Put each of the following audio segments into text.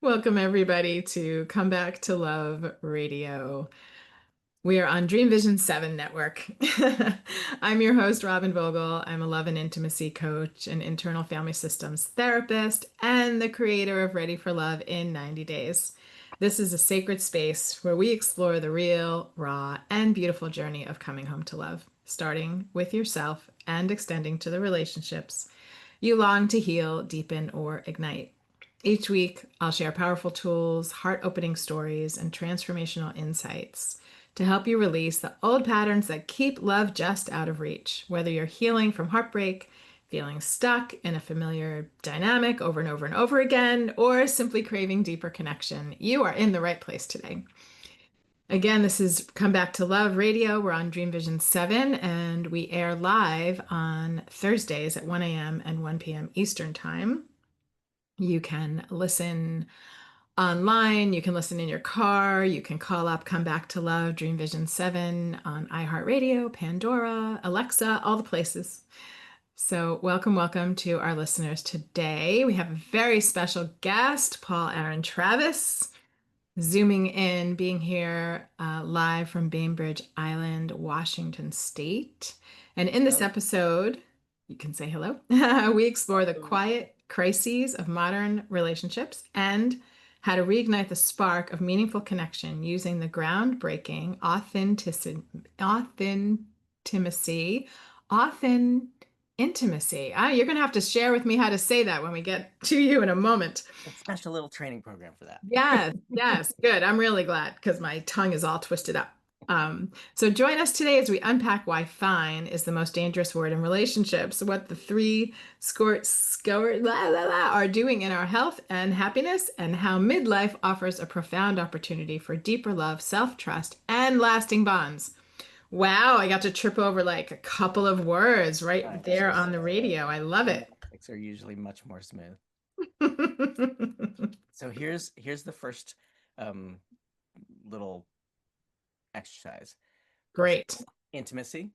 Welcome, everybody, to Come Back to Love Radio. We are on Dream Vision 7 Network. I'm your host, Robyn Vogel. I'm a love and intimacy coach, an internal family systems therapist, and the creator of Ready for Love in 90 Days. This is a sacred space where we explore the real, raw, and beautiful journey of coming home to love, starting with yourself and extending to the relationships you long to heal, deepen, or ignite. Each week, I'll share powerful tools, heart opening stories, and transformational insights to help you release the old patterns that keep love just out of reach. Whether you're healing from heartbreak, feeling stuck in a familiar dynamic over and over and over again, or simply craving deeper connection, you are in the right place today. Again, this is Come Back to Love Radio. We're on Dream Vision 7, and we air live on Thursdays at 1 a.m. and 1 p.m. Eastern Time. You can listen online, you can listen in your car, you can call up Come Back to Love Dream Vision 7 on iHeartRadio, Pandora, Alexa, all the places. So, welcome to our listeners today. We have a very special guest, Paul Aaron Travis, zooming in, being here live from Bainbridge Island, Washington State. And in this Hello. episode, you can say hello. We explore the quiet crises of modern relationships and how to reignite the spark of meaningful connection using the groundbreaking authenticity, authentic intimacy. You're going to have to share with me how to say that when we get to you in a moment. A special little training program for that. Yes, good. I'm really glad because my tongue is all twisted up. So join us today as we unpack why fine is the most dangerous word in relationships, what the three are doing in our health and happiness, and how midlife offers a profound opportunity for deeper love, self-trust, and lasting bonds. Wow, I got to trip over like a couple of words right Nice. there on the radio. I love My it. mistakes are usually much more smooth. So here's the first um, little exercise. Just Great. intimacy.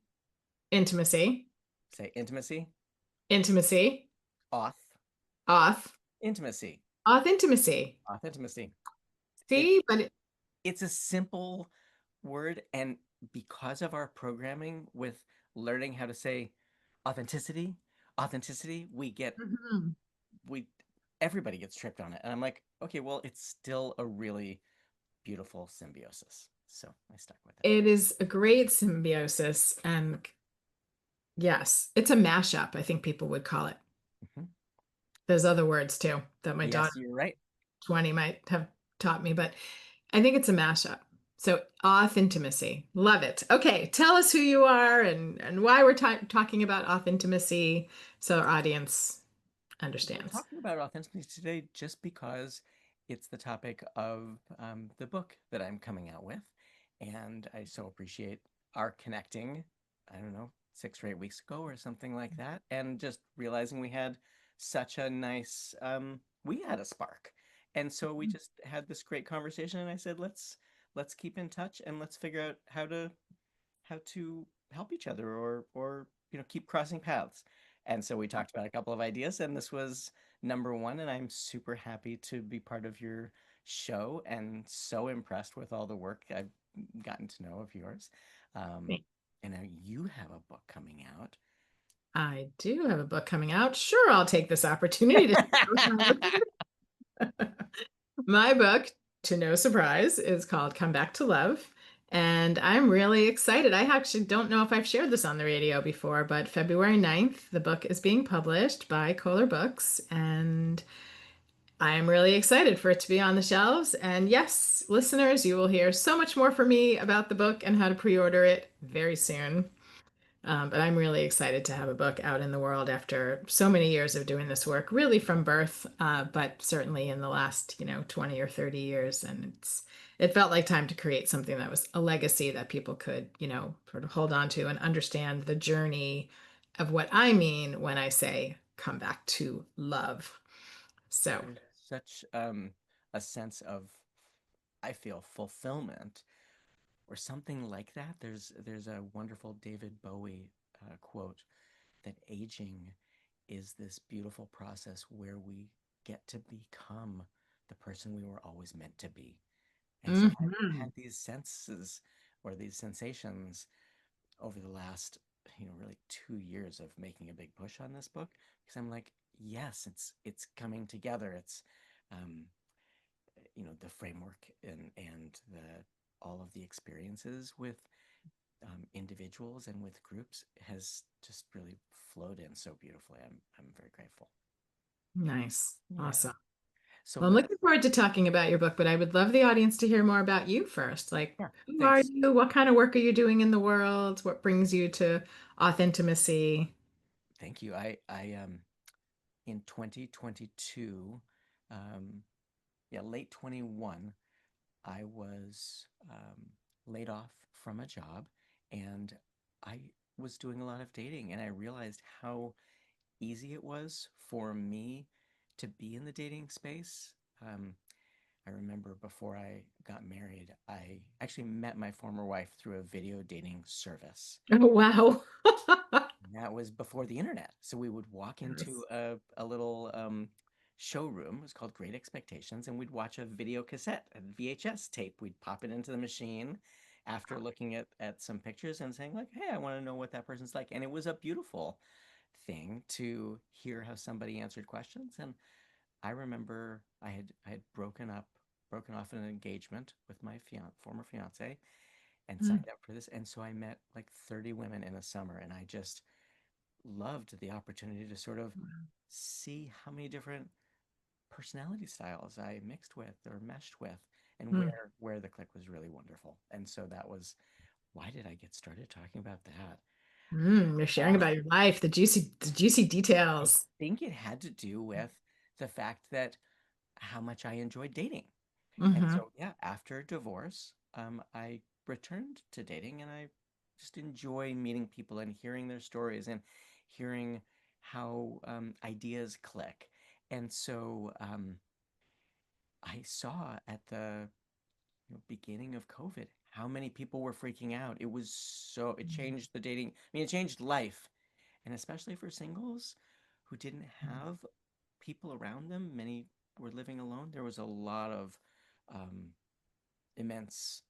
Intimacy, Say intimacy. intimacy, Auth. auth, Intimacy. Authintimacy. Authintimacy. It See, but it's a simple word, and because of our programming with learning how to say authenticity, we get Mhm. we everybody gets tripped on it, and I'm like, okay, well, it's still a really beautiful symbiosis, so I stuck with it. It is a great symbiosis. And yes, it's a mashup, I think people would call it. Mhm. There's other words too that my daughter, Yes, you're right. 20, might have taught me, but I think it's a mashup. So, authenticity. Love it. Okay, tell us who you are and why we're talking about authenticity so our audience We're understands. talking about authenticity today just because it's the topic of the book that I'm coming out with, and I so appreciate our connecting. I don't know, 6 or 8 weeks ago or something like that, and just realizing we had such a nice we had a spark, and so we just had this great conversation, and I said, let's keep in touch and let's figure out how to help each other, or keep crossing paths. And so we talked about a couple of ideas, and this was number one, and I'm super happy to be part of your show and so impressed with all the work I've gotten to know of yours. um, and now you have a book coming out. I do have a book coming out. Sure, I'll take this opportunity to share with my listeners. My book, to no surprise, is called Come Back to Love. And I'm really excited. I actually don't know if I've shared this on the radio before, but February 9th, the book is being published by Kohler Books. And I'm really excited for it to be on the shelves. And yes, listeners, you will hear so much more from me about the book and how to pre-order it very soon. But I'm really excited to have a book out in the world after so many years of doing this work, really from birth, but certainly in the last, 20 or 30 years. And it felt like time to create something that was a legacy that people could, sort of hold on to and understand the journey of what I mean when I say come back to love. So, There's such a sense of, I feel, fulfillment or something like that. There's a wonderful David Bowie quote that aging is this beautiful process where we get to become the person we were always meant to be. And so I Hmm. had these senses or these sensations over the last, really 2 years of making a big push on this book because I'm like, yes, it's coming together. It's um, the framework and the all of the experiences with individuals and with groups has just really flowed in so beautifully. I'm very grateful. Nice. Yeah. Awesome. So Well, I'm let's looking forward to talking about your book, but I would love the audience to hear more about you first. Like, yeah. who are Thanks. you? What kind of work are you doing in the world? What brings you to Authintimacy? Thank you. I in 2022, um, yeah, late 21, I was laid off from a job, and I was doing a lot of dating, and I realized how easy it was for me to be in the dating space. Um, I remember before I got married, I actually met my former wife through a video dating service. Oh, wow. And that was before the internet. So we would walk Yes. into a little showroom. It was called Great Expectations. And we'd watch a video cassette, a VHS tape. We'd pop it into the machine after looking at some pictures and saying, like, hey, I want to know what that person's like. And it was a beautiful thing to hear how somebody answered questions. And I remember I had broken off an engagement with my former fiance and Mm. signed up for this. And so I met like 30 women in a summer, and I just loved the opportunity to sort of see how many different personality styles I mixed with or meshed with, and Mm. where the click was really wonderful. And so that was why did I get started talking about that? You're sharing Uh, about your life, the juicy I details. think it had to do with the fact that how much I enjoyed dating. And Hmm. so, yeah, after divorce, I returned to dating, and I just enjoy meeting people and hearing their stories and hearing how ideas click. And so I saw at the beginning of COVID how many people were freaking out. It changed the dating, I mean, it changed life. And especially for singles who didn't have people around them, many were living alone. There was a lot of um, immense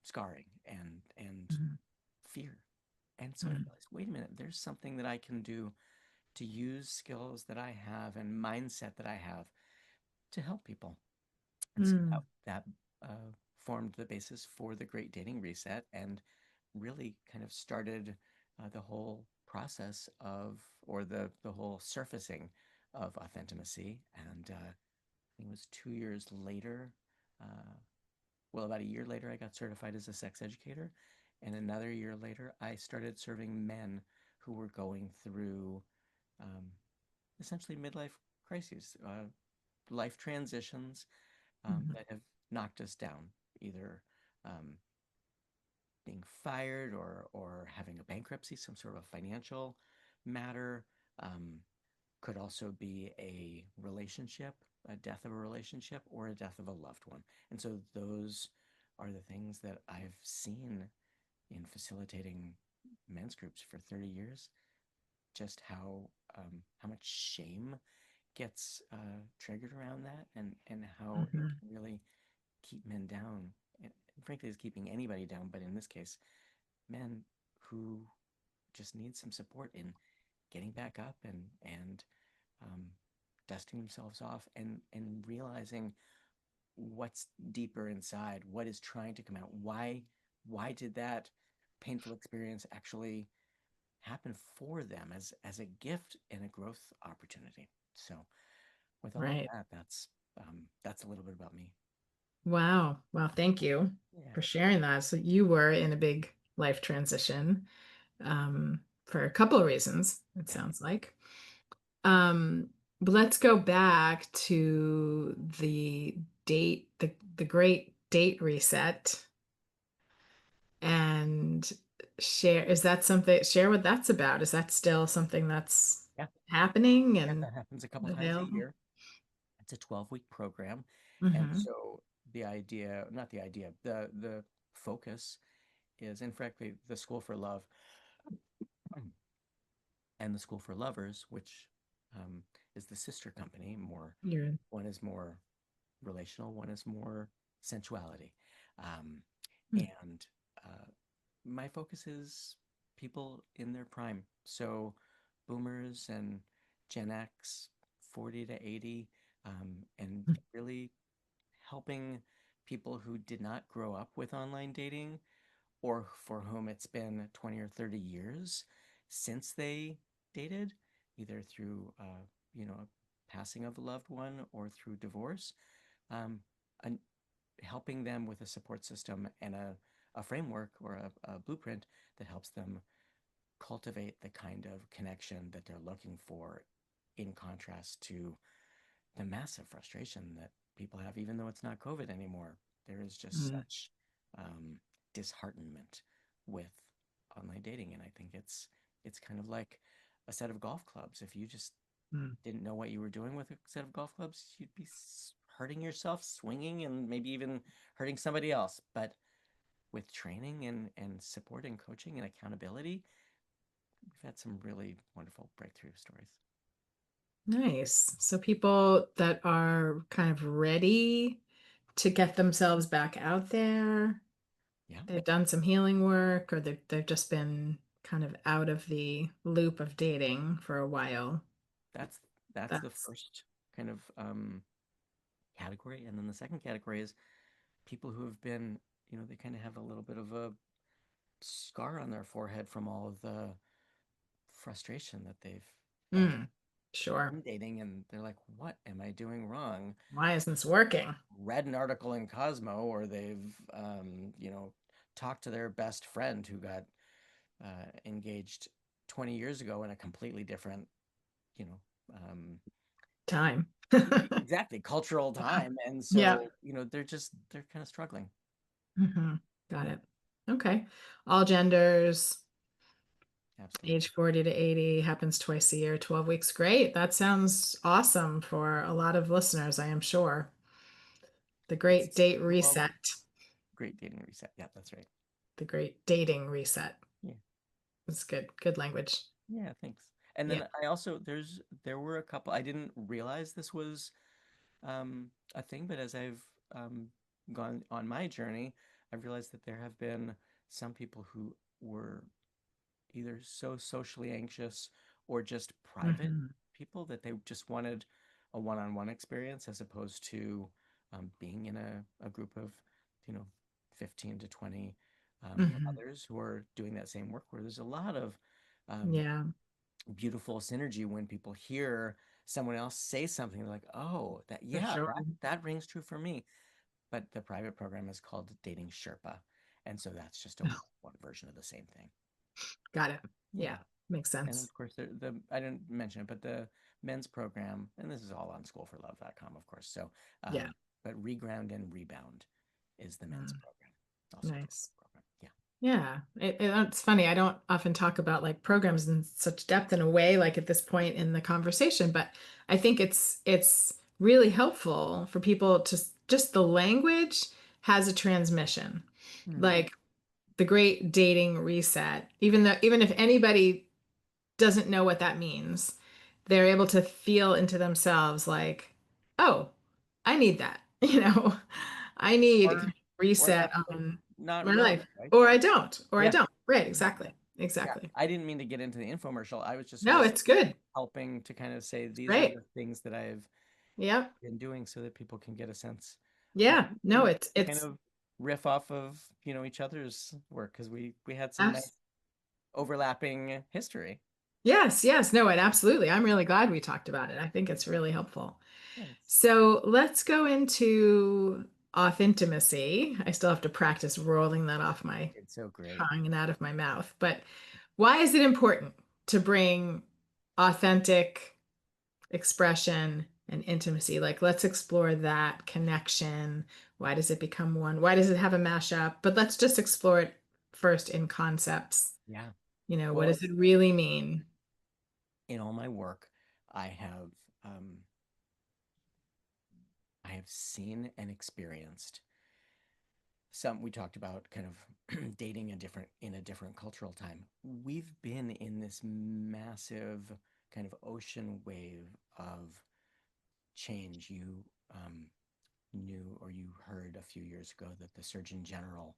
scarring and Mhm. fear. And so I Mhm. realized, wait a minute, there's something that I can do to use skills that I have and mindset that I have to help people. And so Mm. that formed the basis for the Great Dating Reset and really kind of started the whole process of, or the whole surfacing of Authintimacy. And I think it was 2 years later, uh, well, about a year later, I got certified as a sex educator. And another year later, I started serving men who were going through um, essentially midlife crises, life transitions Mhm. that have knocked us down, either um, being fired or having a bankruptcy, some sort of a financial matter. Um, could also be a relationship, a death of a relationship, or a death of a loved one. And so those are the things that I've seen in facilitating men's groups for 30 years, just how much shame gets triggered around that, and how it Mhm. can really keep men down. And frankly, is keeping anybody down, but in this case, men who just need some support in getting back up and um, dusting themselves off and realizing what's deeper inside, what is trying to come out, why did that painful experience actually happen for them as a gift and a growth opportunity. So with all of Right. that, that's a little bit about me. Wow. Wow. Thank you Yeah, for sharing that. So you were in a big life transition for a couple of reasons, it yeah, sounds like. Um, but let's go back to the great date reset and share. Is that something, share what that's about? Is that still something that's yeah, happening yeah. and That happens a couple times a available? year. It's a 12-week program, and Hmm. so the idea, not the idea, the focus is, and frankly, the School for Love and the School for Lovers, which um, is the sister company. More, You're, one is more relational, one is more sensuality. Um, hmm, and my focus is people in their prime. So boomers and Gen X, 40 to 80, and really helping people who did not grow up with online dating or for whom it's been 20 or 30 years since they dated, either through, passing of a loved one or through divorce, um, and helping them with a support system and a framework or a blueprint that helps them cultivate the kind of connection that they're looking for, in contrast to the massive frustration that people have, even though it's not COVID anymore. There is just hmm, such um, disheartenment with online dating, and I think it's kind of like a set of golf clubs. If you just hmm. didn't know what you were doing with a set of golf clubs, you'd be hurting yourself, swinging, and maybe even hurting somebody else. But with training and support and coaching and accountability, we've had some really wonderful breakthrough stories. Nice. So people that are kind of ready to get themselves back out there, Yeah, they've done some healing work, or they've just been kind of out of the loop of dating for a while. that's that's the That's first kind of category, and then the second category is people who have been, they kind of have a little bit of a scar on their forehead from all of the frustration that they've felt mm, sure. in dating, and they're like, what am I doing wrong? Why isn't this working? Read an article in Cosmo, or they've talked to their best friend who got engaged 20 years ago in a completely different, you know um, Time. exactly, cultural Yeah. time, and Yeah. so they're kind of struggling. Hmm. Got it. Okay. All genders, age Absolutely. 40 to 80, happens twice a year, 12 weeks. Great. That sounds awesome for a lot of listeners, I am sure. The great It's date well, reset. great dating reset. Yeah, that's right. The great dating reset. Yeah. It's good. Good language. Yeah, thanks. And Yeah. then I also there were a couple, I didn't realize this was a thing, but as I've gone on my journey, I've realized that there have been some people who were either so socially anxious or just private Hmm. people that they just wanted a one-on-one experience, as opposed to being in a group of, you know 15 to 20 Hmm. others who are doing that same work, where there's a lot of um, Yeah, beautiful synergy when people hear someone else say something like, oh, that, for yeah, sure. that rings true for me. But the private program is called Dating Sherpa, and so that's just a one version of the same thing. Got it. Yeah. Yeah, makes And sense. of course, the I didn't mention it, but the men's program, and this is all on schoolforlove.com, of course. So, Yeah. but Reground and Rebound is the men's Mm, program, also a nice. private program. Yeah. Yeah, it's funny. I don't often talk about like programs in such depth in a way, like at this point in the conversation, but I think it's really helpful for people to just the language has a transmission. Hmm. Like the great dating reset, even if anybody doesn't know what that means, they're able to feel into themselves like, oh, I need that. I need kind of Or reset not on not my really, life. right? Or I don't, or I Yeah. don't. Right, Yeah. exactly. Yeah. Exactly. I didn't mean to get into the infomercial. I was just sort No, of it's good. helping to kind of say It's these are great. the things that I've Yep. been doing, so that people can get a sense, Yeah. No, and it's kind it's of riff off of, each other's work, because we had some nice abs- overlapping history. yes, yes, no, and absolutely. I'm really glad we talked about it. I think it's really helpful. Thanks. So let's go into Authintimacy. I still have to practice rolling that off my It's so great. tongue and out of my mouth. But why is it important to bring authentic expression and intimacy? Like, let's explore that connection. Why does it become one? Why does it have a mashup? But let's just explore it first in concepts. Yeah. What Well, does it really mean? in all my work, I have um, I have seen and experienced some. We talked about kind of dating a different in a different cultural time. We've been in this massive kind of ocean wave of change. You knew or you heard a few years ago that the Surgeon General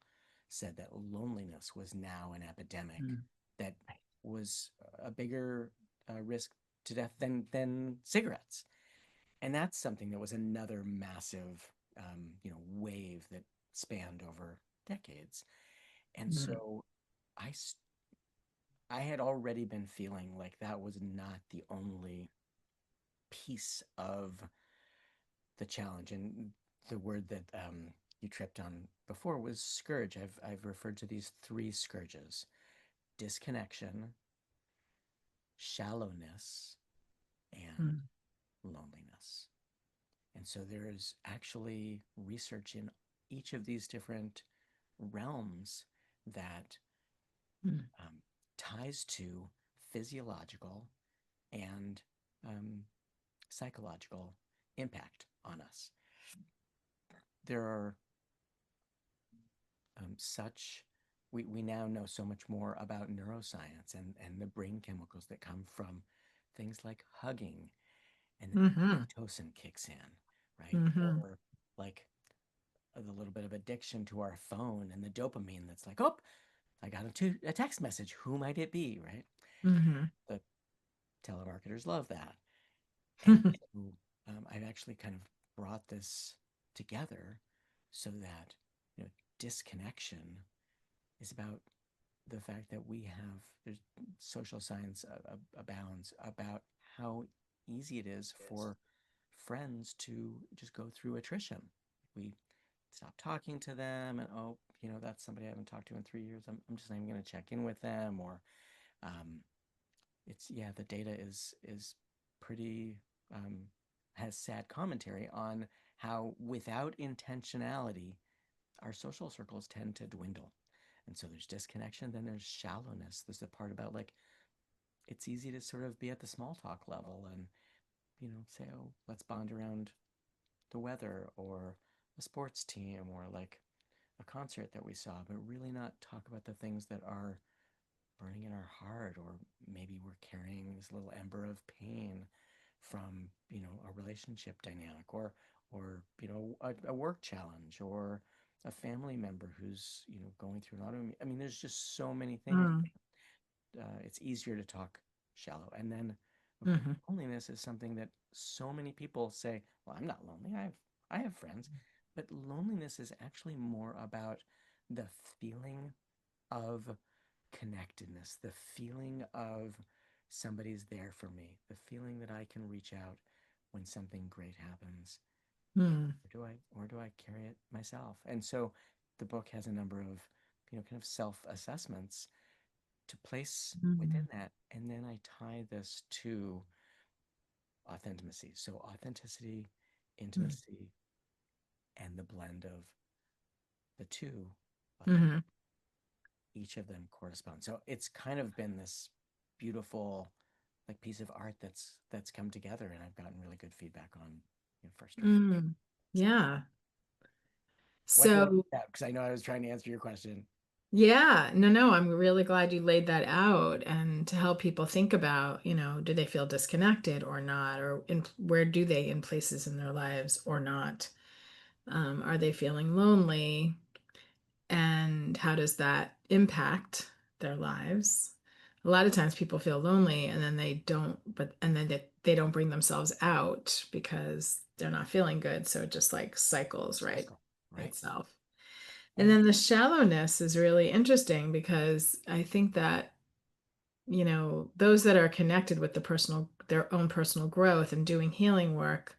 said that loneliness was now an epidemic Mm. that was a bigger risk to death than cigarettes. And that's something that was another massive, wave that spanned over decades. And Mm. so I, I had already been feeling like that was not the only piece of the challenge. And the word that you tripped on before was scourge. I've referred to these three scourges: disconnection, shallowness, and Mm. loneliness. And so there is actually research in each of these different realms that Mm. um, ties to physiological and um, psychological impact on us. There are such we now know so much more about neuroscience and the brain chemicals that come from things like hugging, and then Mhm. oxytocin kicks in, right? Mhm. Or like the little bit of addiction to our phone and the dopamine that's like, oh, I got a text message. Who might it be, right? Mhm. The telemarketers love that. And so I've actually kind of brought this together so that disconnection is about the fact that we have there's social science abounds about how easy it is for friends to just go through attrition. We stop talking to them, and oh, that's somebody I haven't talked to in 3 years. I'm just not even going to check in with them. Or um, it's yeah, the data is pretty has sad commentary on how without intentionality our social circles tend to dwindle. And so there's disconnection, then there's shallowness. There's the part about like it's easy to sort of be at the small talk level and say, oh, let's bond around the weather or a sports team or like a concert that we saw, but really not talk about the things that are burning in our heart, or maybe we're carrying this little ember of pain from a relationship dynamic, or a work challenge, or a family member who's going through an autoimmune. I mean, there's just so many things. Mm. It's easier to talk shallow, and then of course Mhm. loneliness is something that so many people say, well, I'm not lonely, I have friends. But loneliness is actually more about the feeling of connectedness, the feeling of somebody's there for me, the feeling that I can reach out when something great happens. Mm. Or do I carry it myself? And so the book has a number of kind of self-assessments to place within Mm. that. And then I tie this to authenticity. So authenticity, Mm. intimacy, and the blend of the two, Mhm. each of them correspond. So it's kind of been this beautiful like piece of art that's come together, and I've gotten really good feedback on first draft. Mm. So Yeah. what did I So, leave out? Because I know I was trying to answer your question. yeah, no, I'm really glad you laid that out and to help people think about, do they feel disconnected or not, or where do they in places in their lives or not? Are they feeling lonely? And how does that impact their lives? A lot of times people feel lonely and then they don't, and then they don't bring themselves out because they're not feeling good. So it just like cycles, right, Cycle, right? itself. And And then the shallowness is really interesting because I think that, those that are connected with their own personal growth and doing healing work,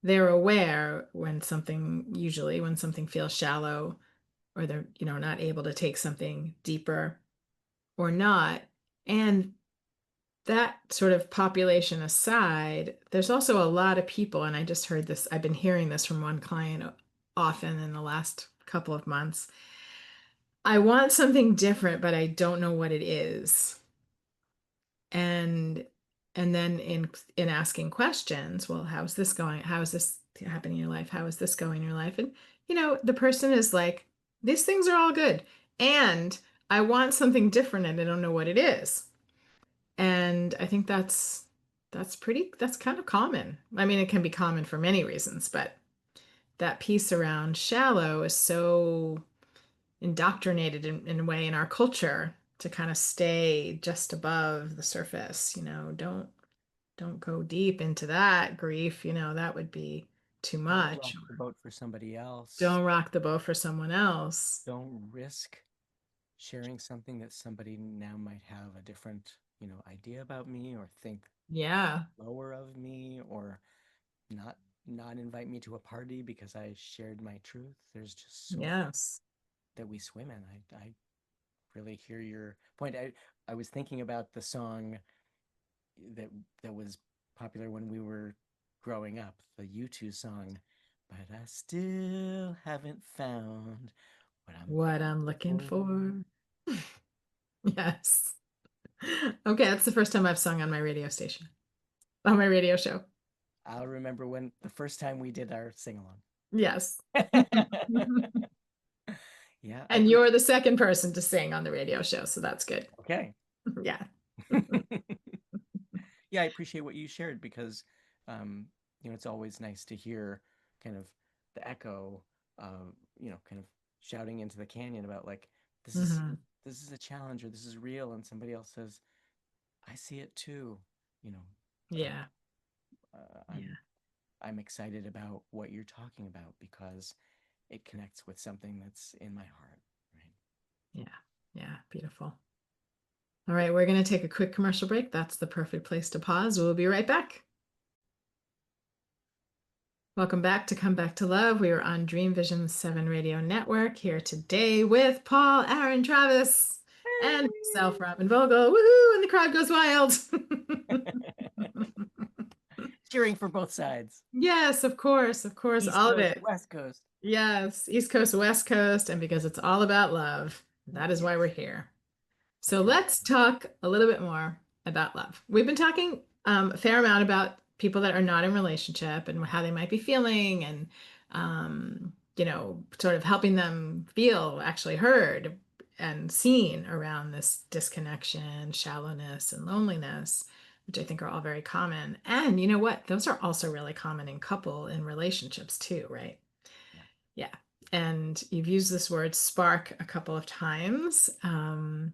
they're aware usually when something feels shallow or they're, not able to take something deeper or not. And that sort of population aside, there's also a lot of people, and I just heard this, I've been hearing this from one client often in the last couple of months. I want something different, but I don't know what it is. And and then in asking questions, well, how's this going? How is this happening in your life? How is this going in your life? And the person is like, these things are all good. And I want something different and I don't know what it is. And I think that's kind of common. I mean, it can be common for many reasons, but that piece around shallow is so indoctrinated in a way in our culture to kind of stay just above the surface, don't go deep into that grief, that would be too Don't much. rock the boat for somebody else. Don't rock the boat for someone else. Don't risk sharing something that somebody now might have a different, idea about me or think Yeah. lower of me or not not invite me to a party because I shared my truth. There's just so much Yes. that we swim in. I really hear your point. I was thinking about the song that that was popular when we were growing up, the U2 song, but I still haven't found what I'm What looking I'm looking for. for. Yes. Okay, that's the first time I've sung on my radio station, on my radio show. I'll remember when the first time we did our sing Yes. along. Yeah, I And appreciate. you're the second person to sing on the radio show, so that's good. Okay. Yeah. Yeah, I appreciate what you shared because, um, it's always nice to hear kind of the echo of, kind of shouting into the canyon about like this is Hmm. this is a challenge or this is real, and somebody else says, "I see it too." You know, uh, Yeah. I'm Yeah. I'm excited about what you're talking about because it connects with something that's in my heart, right? Yeah. Yeah. Beautiful. All right, we're going to take a quick commercial break. That's the perfect place to pause. We'll be right back. Welcome back to Come Back to Love. We are on Dream Vision 7 Radio Network here today with Paul, Aaron, Travis, and myself, Robyn Vogel. Woohoo! And the crowd goes wild. Cheering for both sides. Yes, of course, East all of Coast, it. West Coast. Yes, East Coast, West Coast, and because it's all about love, that is why we're Yes, here. So that's right. let's talk a little bit more about love. We've been talking a fair amount about people that are not in relationship and how they might be feeling and sort of helping them feel actually heard and seen around this disconnection, shallowness, and loneliness, which I think are all very common. And you know what? Those are also really common in couple in relationships too, right? Yeah. Yeah. And you've used this word spark a couple of times. And,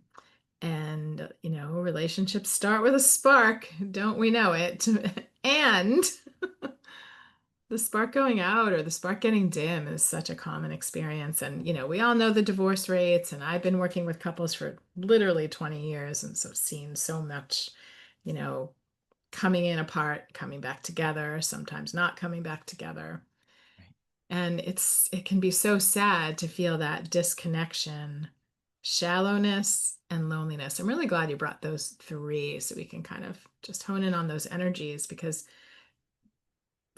relationships start with a spark, don't we know it? And the spark going out or the spark getting dim is such a common experience. And, we all know the divorce rates, and I've been working with couples for literally 20 years. And so seen so much, you know, coming in apart, coming back together, sometimes not coming back together. Right. And it can be so sad to feel that disconnection, shallowness, and loneliness. I'm really glad you brought those three so we can kind of just hone in on those energies because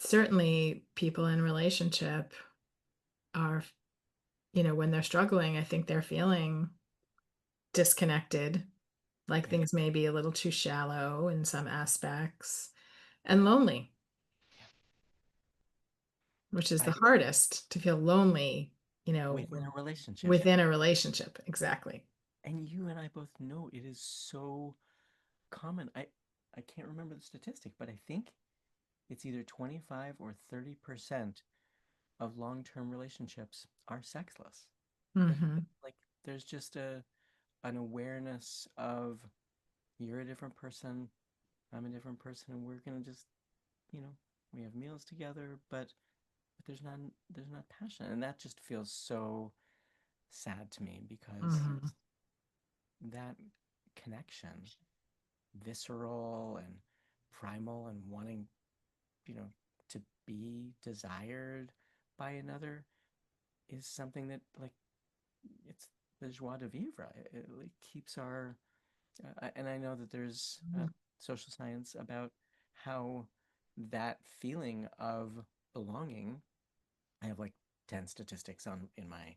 certainly people in relationship are, when they're struggling, I think they're feeling disconnected, like Yeah. things may be a little too shallow in some aspects, and lonely, Yeah. which is the I hardest to feel lonely, within a relationship. within a relationship. Exactly. And you and I both know it is so common. I can't remember the statistic, but I think it's either 25 or 30% of long-term relationships are sexless. That Hmm. like there's just an awareness of you're a different person, I'm a different person, and we're gonna just, you know, we have meals together, but there's not passion, and that just feels so sad to me because Hmm. that connection, visceral and primal and wanting, to be desired by another is something that like it's the joie de vivre. It like keeps our and I know that there's social science about how that feeling of belonging. I have like 10 statistics on in my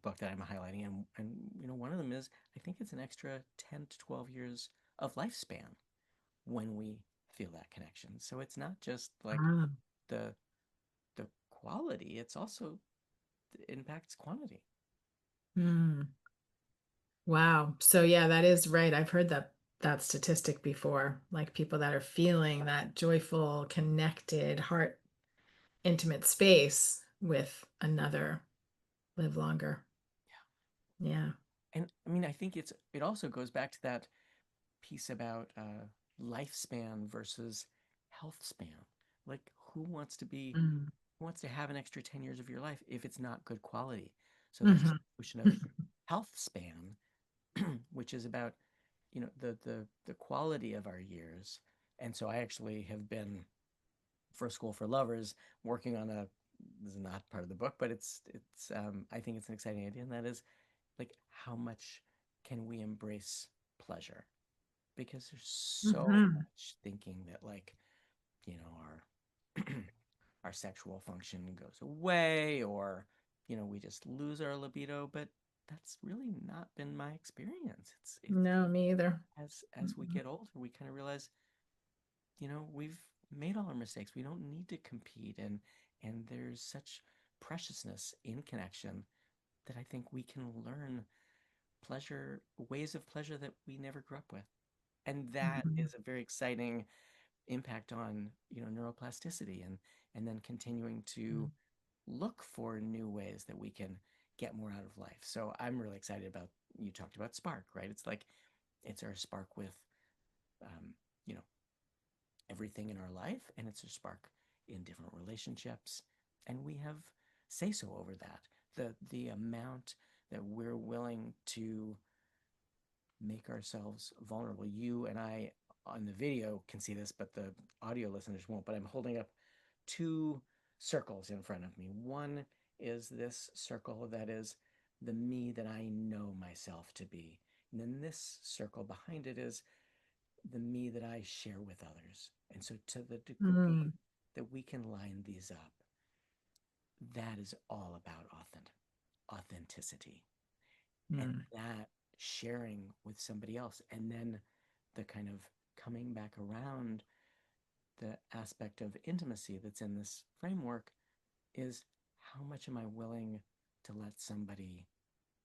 book that I'm highlighting, and one of them is I think it's an extra 10 to 12 years of lifespan when we feel that connection. So it's not just like Ah. the the quality; it's also it impacts quantity. Hmm. Wow. So yeah, that is right. I've heard that. that statistic before, like people that are feeling that joyful, connected, heart intimate space with another live longer. Yeah. And I mean, I think it also goes back to that piece about lifespan versus health span. Like, Mm. who wants to have an extra 10 years of your life if it's not good quality? So there's this Mhm. notion of health span, which is about, the quality of our years. And so I actually have been for School for Lovers working on a this is not part of the book, but it's I think it's an exciting idea, and that is like how much can we embrace pleasure? Because there's so Mhm. much thinking that like, our our sexual function goes away, or we just lose our libido, but that's really not been my experience. It's No, me either. as we Mhm. get older, we kind of realize, we've made all our mistakes. We don't need to compete, and there's such preciousness in connection that I think we can learn pleasure, ways of pleasure that we never grew up with. And that Mhm. is a very exciting impact on, neuroplasticity, and then continuing to look for new ways that we can get more out of life. So I'm really excited about, you talked about spark, right? It's like it's our spark with um, you know, everything in our life, and it's a spark in different relationships, and we have say so over that. The amount that we're willing to make ourselves vulnerable. You and I on the video can see this, but the audio listeners won't. But I'm holding up two circles in front of me. One is this circle that is the me that I know myself to be. And then this circle behind it is the me that I share with others. And so, to the degree Mm. that we can line these up, that is all about authenticity. And Mm. that sharing with somebody else, and then the kind of coming back around, the aspect of intimacy that's in this framework is how much am I willing to let somebody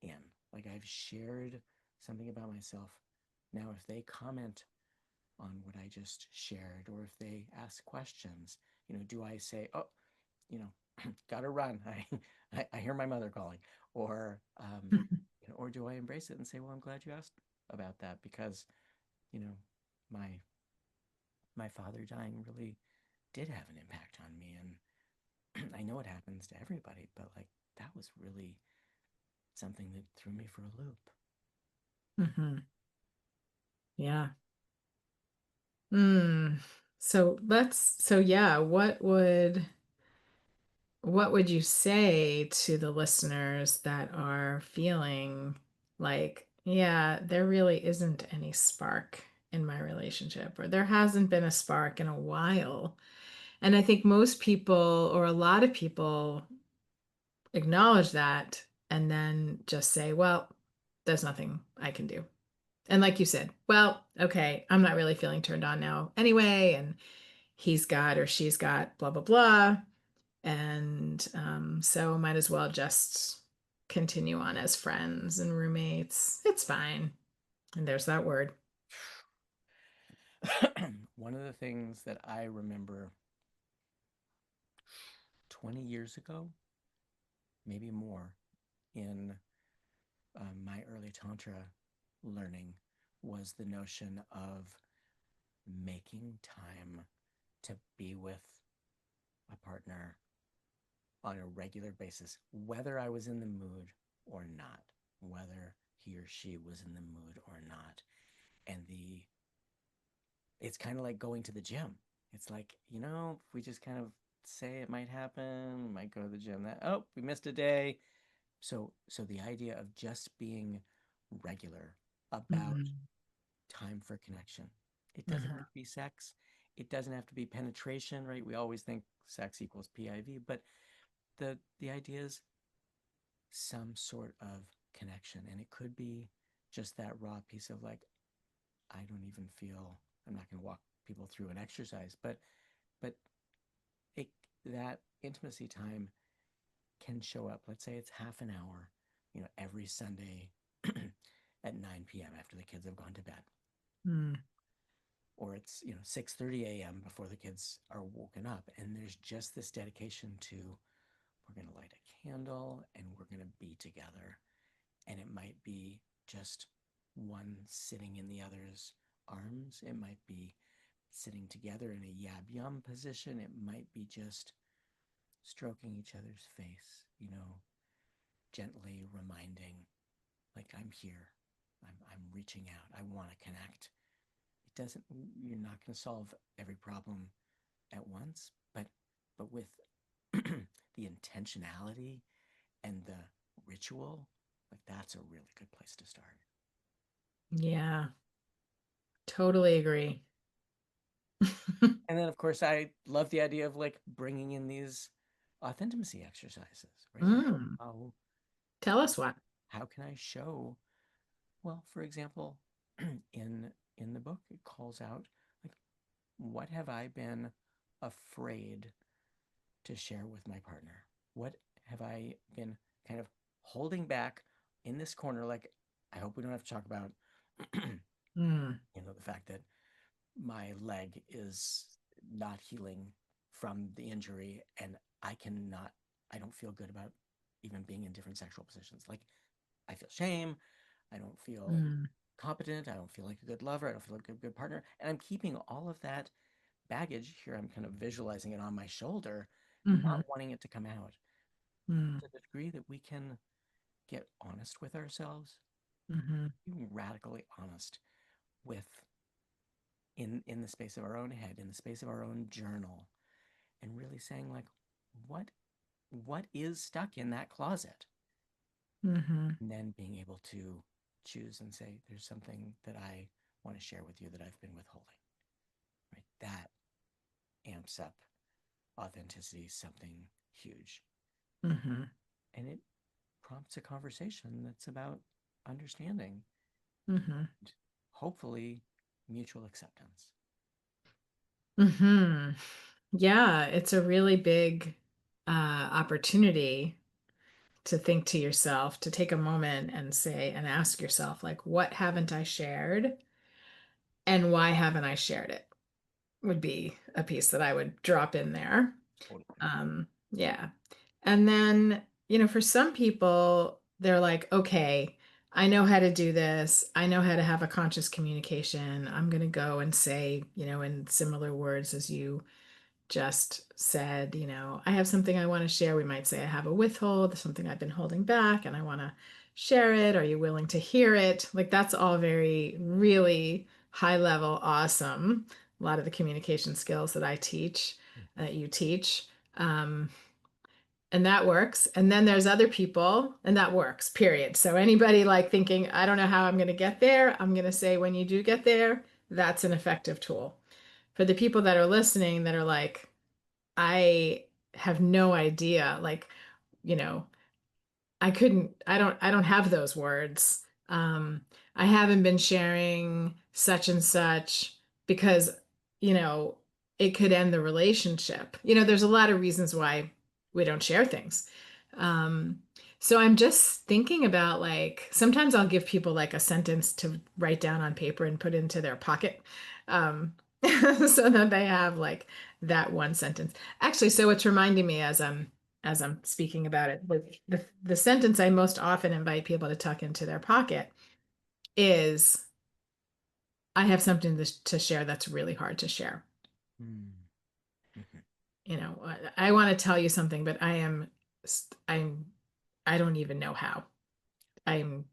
in? Like, I've shared something about myself. Now if they comment on what I just shared, or if they ask questions, do I say, oh, you know, gotta run. I hear my mother calling, or or do I embrace it and say, well, I'm glad you asked about that, because you know, my my father dying really did have an impact on me, and I know it happens to everybody, but like that was really something that threw me for a loop. Mhm. Yeah. Mm. So yeah, what would you say to the listeners that are feeling like, yeah, there really isn't any spark in my relationship, or there hasn't been a spark in a while? And I think most people, or a lot of people, acknowledge that and then just say, well, there's nothing I can do. And like you said, well, okay, I'm not really feeling turned on now anyway, and he's got or she's got blah, blah, blah. And so might as well just continue on as friends and roommates. It's fine. And there's that word. One of the things that I remember 20 years ago, maybe more, in my early Tantra learning was the notion of making time to be with a partner on a regular basis, whether I was in the mood or not, whether he or she was in the mood or not. And it's kind of like going to the gym. It's like, if we just kind of say it might happen, we might go to the gym, that, oh, we missed a day. So the idea of just being regular about Mm, time for connection. It doesn't have mhm, to be sex. It doesn't have to be penetration, right? We always think sex equals PIV, but the idea is some sort of connection, and it could be just that raw piece of like, I don't even feel, I'm not going to walk people through an exercise, but it that intimacy time can show up. Let's say it's half an hour, every Sunday at 9 p.m. after the kids have gone to bed. Mm. or it's 6:30 a.m. before the kids are woken up, and there's just this dedication to, we're going to light a candle and we're going to be together. And it might be just one sitting in the other's arms, it might be sitting together in a yab yum position, it might be just stroking each other's face, gently reminding, like, I'm here, I'm reaching out, I want to connect. It doesn't, you're not going to solve every problem at once, but with the intentionality and the ritual, like, that's a really good place to start. Yeah, totally agree. And then, of course, I love the idea of, like, bringing in these authintimacy exercises, right? Like, Mm. how Tell us what. how can I show? Well, for example, in the book, it calls out, like, what have I been afraid to share with my partner? What have I been kind of holding back in this corner? Like, I hope we don't have to talk about, Mm. the fact that my leg is not healing from the injury, and I don't feel good about even being in different sexual positions. Like, I feel shame, I don't feel Mm. competent, I don't feel like a good lover, I don't feel like a good partner, and I'm keeping all of that baggage here. I'm kind of visualizing it on my shoulder, Mm-hmm. not wanting it to come out. Mm. To the degree that we can get honest with ourselves, Mm-hmm. being radically honest with, in the space of our own head, in the space of our own journal, and really saying, like, what what is stuck in that closet, Mm-hmm. and then being able to choose and say, there's something that I want to share with you that I've been withholding, right? That amps up authenticity, something huge, Mm-hmm. and it prompts a conversation that's about understanding, Mm-hmm. hopefully mutual acceptance. Mm-hmm. Yeah, it's a really big opportunity to think to yourself, to take a moment and say and ask yourself, like, what haven't I shared and why haven't I shared it? Would be a piece that I would drop in there. Totally. Yeah. And then, for some people, they're like, okay, I know how to do this. I know how to have a conscious communication. I'm going to go and say, in similar words as you just said, I have something I want to share. We might say, I have a withhold, something I've been holding back, and I want to share it. Are you willing to hear it? Like, that's all very, really high level, awesome. A lot of the communication skills that I teach, that you teach. Um, and that works. And then there's other people, and that works, period. So anybody like thinking, I don't know how I'm going to get there, I'm going to say, when you do get there, that's an effective tool. For the people that are listening that are like, I have no idea. Like, you know, I don't have those words. I haven't been sharing such and such because, you know, it could end the relationship. There's a lot of reasons why we don't share things. Um, so I'm just thinking about, like, sometimes I'll give people like a sentence to write down on paper and put into their pocket. Um, so that they have like that one sentence. Actually, so it's reminding me as I'm speaking about it. The sentence I most often invite people to tuck into their pocket is, I have something to share that's really hard to share. Mm. Mhm. I want to tell you something, but I'm, I don't even know how. I'm,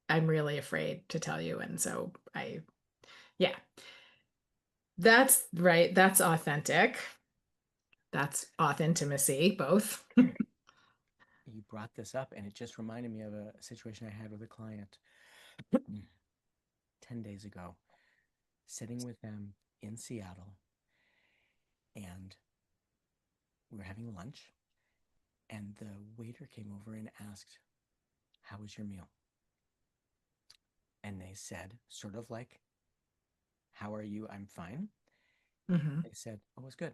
I'm really afraid to tell you. And so yeah, that's right. That's authentic. That's authintimacy, both. You brought this up, and it just reminded me of a situation I had with a client 10 days ago, sitting with them in Seattle, and we were having lunch, and the waiter came over and asked, how was your meal? And they said, sort of like, how are you? I'm fine. Hmm. They said, oh, it was good.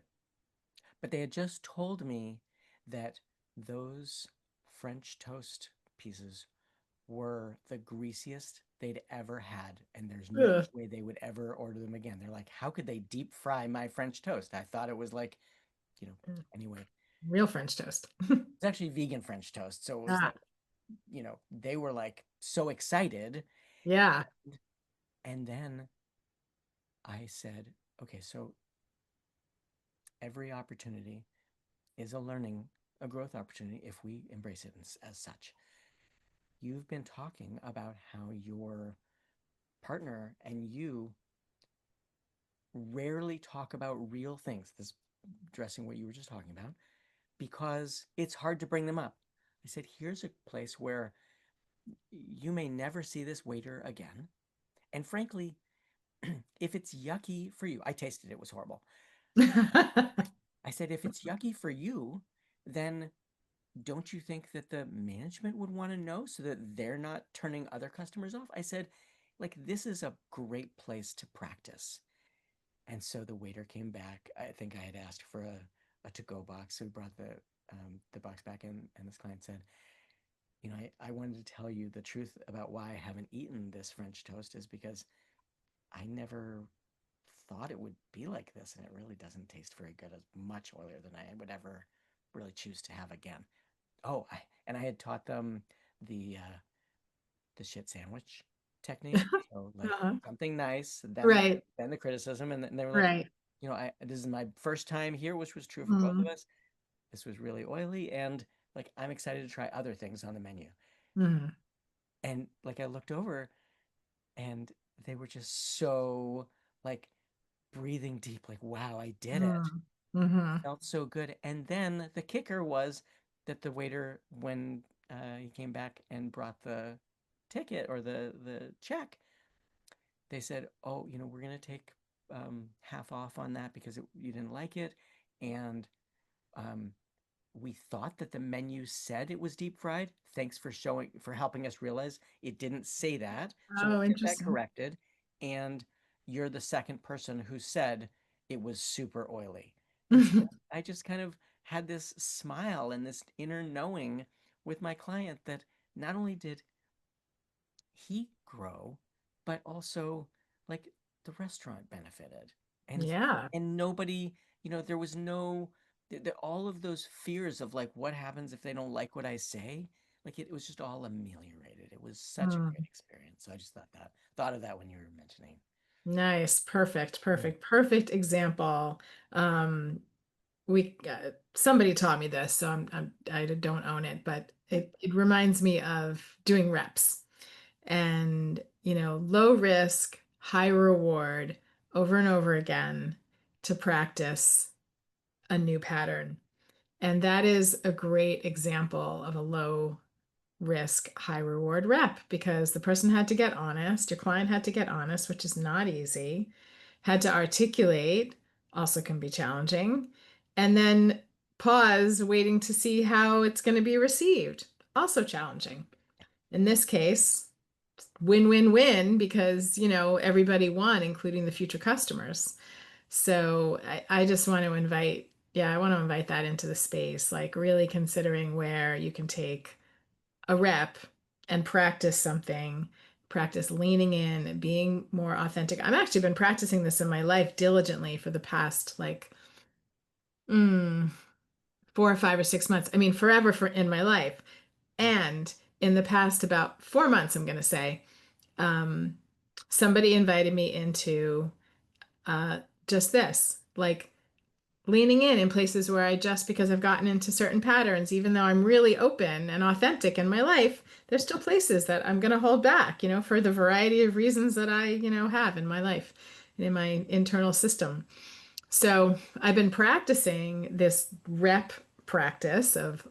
But they had just told me that those French toast pieces were the greasiest they'd ever had, and there's no Ugh. way they would ever order them again. They're like, how could they deep fry my French toast? I thought it was like, you know, anyway, Real French toast. it's actually vegan French toast. So it was Ah, like, they were like so excited. yeah. And then I said, okay, so every opportunity is a learning, a growth opportunity if we embrace it as such. You've been talking about how your partner and you rarely talk about real things, this addressing what you were just talking about, because it's hard to bring them up. I said, here's a place where you may never see this waiter again. And frankly, if it's yucky for you, I tasted it, it was horrible. I said, if it's yucky for you, then don't you think that the management would want to know so that they're not turning other customers off? I said, like, this is a great place to practice. And so the waiter came back. I think I had asked for a to-go box. So we brought the box back in, and this client said, I wanted to tell you the truth about why I haven't eaten this French toast is because I never thought it would be like this, and it really doesn't taste very good. It's much oilier than I would ever really choose to have again. Oh, and I had taught them the shit sandwich technique. So like Uh-huh. something nice, Right, then the criticism, and then they were like, right. this is my first time here, which was true for both of Mm, us. This was really oily, and like I'm excited to try other things on the menu. mm, And like I looked over, and they were just so like breathing deep, like, wow, I did it. mm, mhm. Felt so good. And then the kicker was that the waiter, when he came back and brought the ticket or the check, they said, "Oh, we're gonna take half off on that because you didn't like it, and um, we thought that the menu said it was deep fried. Thanks for helping us realize it didn't say that. So we'll Oh, get that interesting. corrected. And you're the second person who said it was super oily." And so I just kind of had this smile and this inner knowing with my client that not only did he grow, but also like the restaurant benefited. And Yeah. and nobody, there was no all of those fears of like what happens if they don't like what I say, like it was just all ameliorated. It was such a great Mm. experience. So I just thought of that when you were mentioning. Nice. Perfect. Yeah. Perfect. Perfect example. Um, we somebody taught me this, so I don't own it, but Yeah. it reminds me of doing reps and low risk, high reward over and over again to practice a new pattern. And that is a great example of a low risk, high reward rep because the person had to get honest, your client had to get honest, which is not easy, had to articulate, also can be challenging, and then pause, waiting to see how it's going to be received, also challenging. In this case, win win win because, everybody won, including the future customers. So I just want to invite, yeah, I want to invite that into the space, like really considering where you can take a rep and practice something, practice leaning in, being more authentic. I've actually been practicing this in my life diligently for the past like mm, 4 or 5 or 6 months. I mean, forever for in my life. And in the past about 4 months, I'm going to say, um, somebody invited me into uh, just this, like leaning in places where I just because I've gotten into certain patterns, even though I'm really open and authentic in my life, there's still places that I'm going to hold back, for the variety of reasons that I, have in my life and in my internal system. So I've been practicing this rep practice of,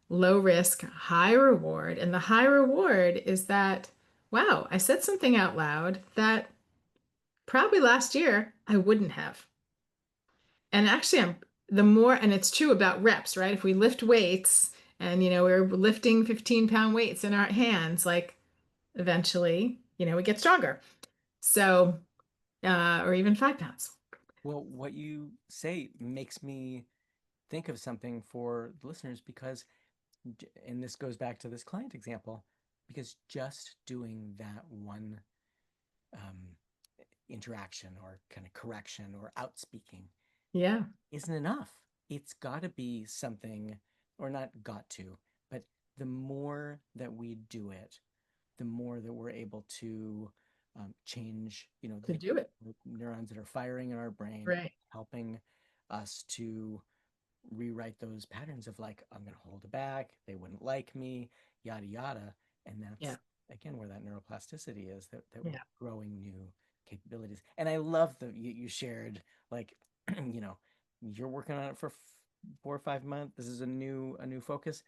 low risk, high reward. And the high reward is that, wow, I said something out loud that probably last year I wouldn't have. And actually, the more, and it's true about reps, right? If we lift weights and, we're lifting 15-pound weights in our hands, like eventually, we get stronger. So, or even 5 pounds. Well, what you say makes me think of something for the listeners because, and this goes back to this client example, because just doing that one um, interaction or kind of correction or outspeaking Yeah. isn't enough. It's got to be something, or not got to, but the more that we do it, the more that we're able to change, To like do it. the neurons that are firing in our brain, Right. helping us to rewrite those patterns of like, I'm going to hold it back, they wouldn't like me, yada, yada. And Yeah. that's, again, where that neuroplasticity is that we're Yeah. growing new capabilities. And I love that you shared, like, you know, you're working on it for 4 or 5 months. This is a new focus.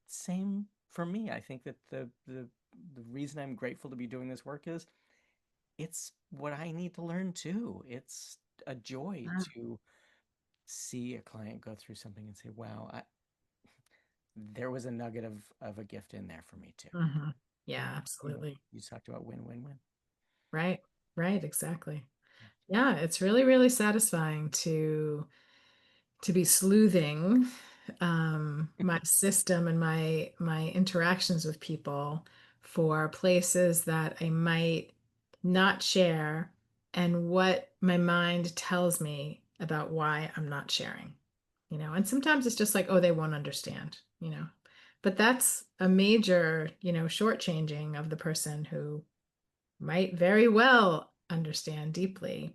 Same for me. I think that the reason I'm grateful to be doing this work is it's what I need to learn too. It's a joy Mm. to see a client go through something and say, wow, there was a nugget of a gift in there for me too. Mhm. And Yeah, absolutely. you talked about win-win-win. Right. Right. Exactly. Yeah. Yeah, it's really, really satisfying to be sleuthing my system and my interactions with people for places that I might not share and what my mind tells me about why I'm not sharing. And sometimes it's just like, oh, they won't understand. But that's a major, shortchanging of the person who might very well understand deeply.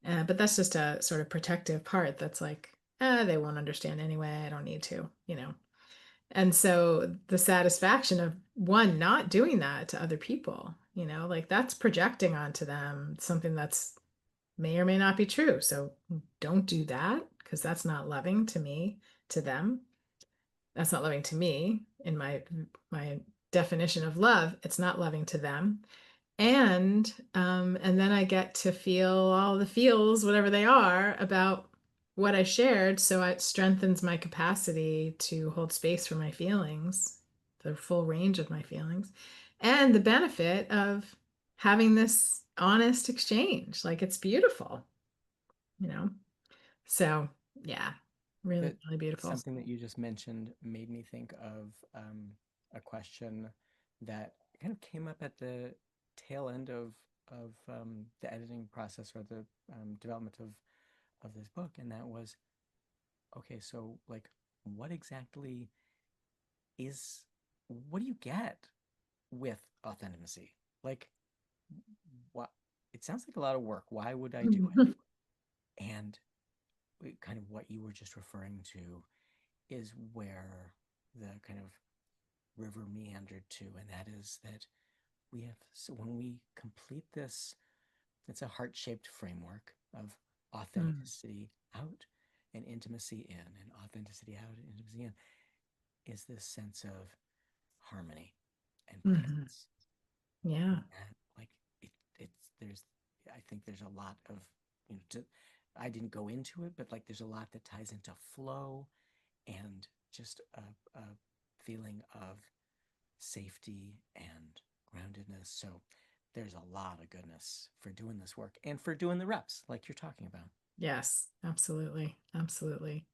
Yeah. But that's just a sort of protective part that's like, they won't understand anyway. I don't need to. And so the satisfaction of one, not doing that to other people, like that's projecting onto them something that's may or may not be true. So don't do that because that's not loving to me, to them. That's not loving to me in my definition of love. It's not loving to them. And then I get to feel all the feels, whatever they are, about what I shared. So it strengthens my capacity to hold space for my feelings, the full range of my feelings, and the benefit of having this honest exchange. Like it's beautiful, you know? So yeah, really, That really beautiful. something that you just mentioned made me think of a question that kind of came up at the tail end of the editing process or the development of this book, and that was, okay, so like, what exactly is what do you get with authenticity? Like, what? It sounds like a lot of work. Why would I do it? And kind of what you were just referring to is where the kind of river meandered to, and that is that we have, so when we complete this, it's a heart-shaped framework of Mm, authenticity out and intimacy in, and authenticity out and intimacy in, is this sense of harmony and mhm. presence. And Yeah. that, like, it's there's, I think there's a lot of, I didn't go into it, but like there's a lot that ties into flow and just a feeling of safety and groundedness. So there's a lot of goodness for doing this work and for doing the reps like you're talking about. Yes, absolutely. Absolutely.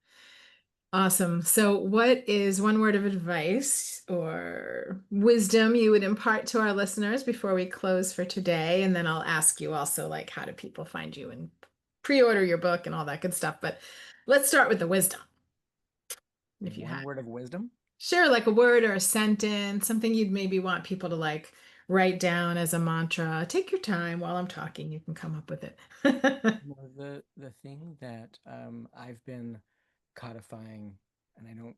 Awesome. So, what is one word of advice or wisdom you would impart to our listeners before we close for today? And then I'll ask you also, like, how do people find you and pre-order your book and all that good stuff. But let's start with the wisdom, if you One have. word of wisdom. Share like a word or a sentence, something you'd maybe want people to like write down as a mantra. Take your time while I'm talking. You can come up with it. The thing that I've been codifying, and I don't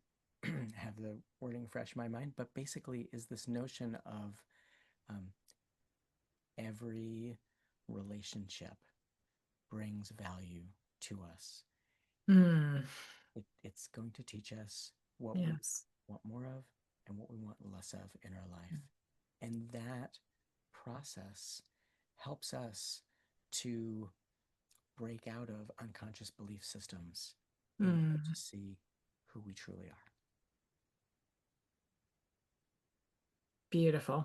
have the wording fresh in my mind, but basically is this notion of um, every relationship brings value to us. Mm, It's going to teach us what we yes. want more of and what we want less of in our life. And that process helps us to break out of unconscious belief systems in order to Mm, see who we truly are. beautiful.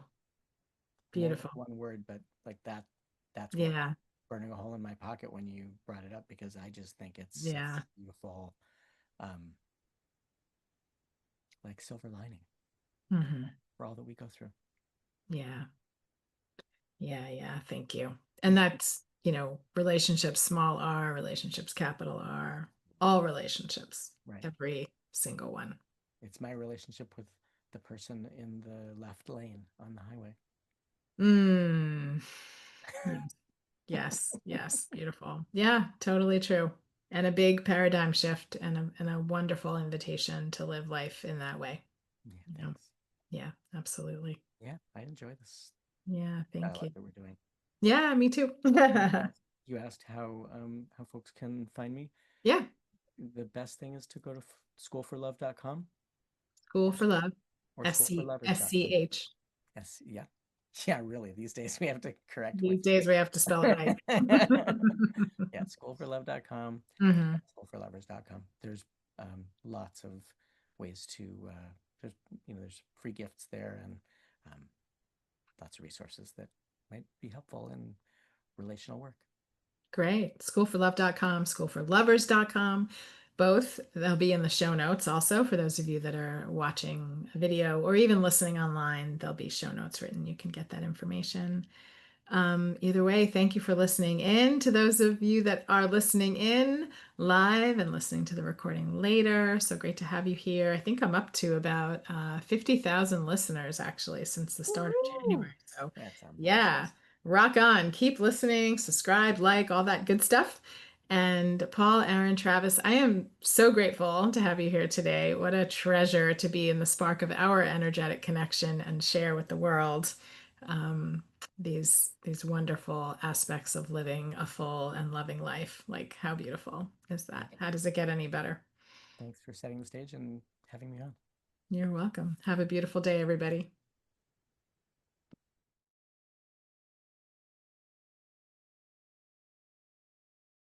More than Beautiful. one word, but like that's what Yeah. burning a hole in my pocket when you brought it up, because I just think it's Yeah. beautiful, um, like silver lining Hmm. for all that we go through. Yeah. Yeah. Yeah. Thank you. And that's, relationships, small r, relationships, capital R, all relationships, Right. every single one. It's my relationship with the person in the left lane on the highway. Mm. Yes, yes, beautiful. Yeah, totally true. And a big paradigm shift and a wonderful invitation to live life in that way. Yeah, You know? thanks. Yeah, absolutely. Yeah, I enjoy this Yeah, thank dialogue you. that we're doing. Yeah, me too. You asked how folks can find me. Yeah, The best thing is to go to schoolforlove.com School or for school Love, or schoolforlovers.com. SCH. Yes, yeah. Yeah, really. These days we have to correct These days we have to spell it right. Yeah, schoolforlove.com, Hmm. schoolforlovers.com. There's lots of ways to there's there's free gifts there and um, lots of resources that might be helpful in relational work. Great. Schoolforlove.com, schoolforlovers.com. Both, they'll be in the show notes also for those of you that are watching a video or even listening online. There'll be show notes written. You can get that information. Either way, thank you for listening in. To those of you that are listening in live and listening to the recording later, so great to have you here. I think I'm up to about 50,000 listeners actually since the start of Woo! January. So, That sounds awesome. yeah, rock on. Keep listening, subscribe, like, all that good stuff. And Paul, Aaron, Travis, I am so grateful to have you here today. What a treasure to be in the spark of our energetic connection and share with the world. Um, these wonderful aspects of living a full and loving life. Like, how beautiful is that? How does it get any better? Thanks for setting the stage and having me on. You're welcome. Have a beautiful day, everybody.